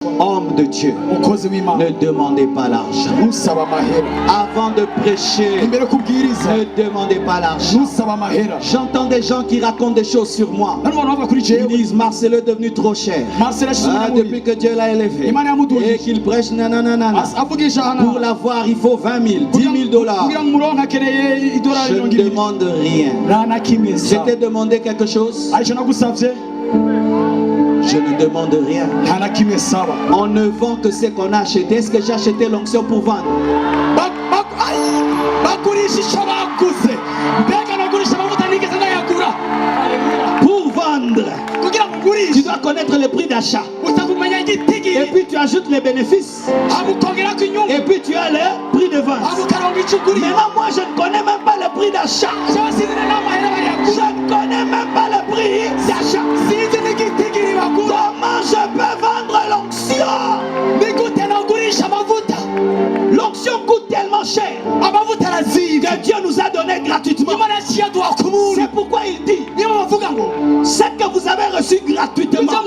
Homme de Dieu, ne demandez pas l'argent. Avant de prêcher, ne demandez pas l'argent. J'entends des gens qui racontent des choses sur moi. Ils disent Marcelo est devenu trop cher. Depuis que Dieu l'a élevé et qu'il prêche nanana. Pour l'avoir, il faut 20 000, 10 000 dollars. Je ne demande rien. Je t'ai demandé quelque chose? Je ne demande rien. On ne vend que ce qu'on a acheté. Est-ce que j'ai acheté l'onction pour vendre? Pour vendre, tu dois connaître le prix d'achat. Et puis tu ajoutes les bénéfices. Et puis tu as le prix de vente. Maintenant moi je ne connais même pas le prix d'achat. Je ne connais même pas le prix d'achat. Comment je peux vendre l'onction? L'onction coûte tellement cher que Dieu nous a donné gratuitement. C'est pourquoi il dit ce que vous avez reçu gratuitement,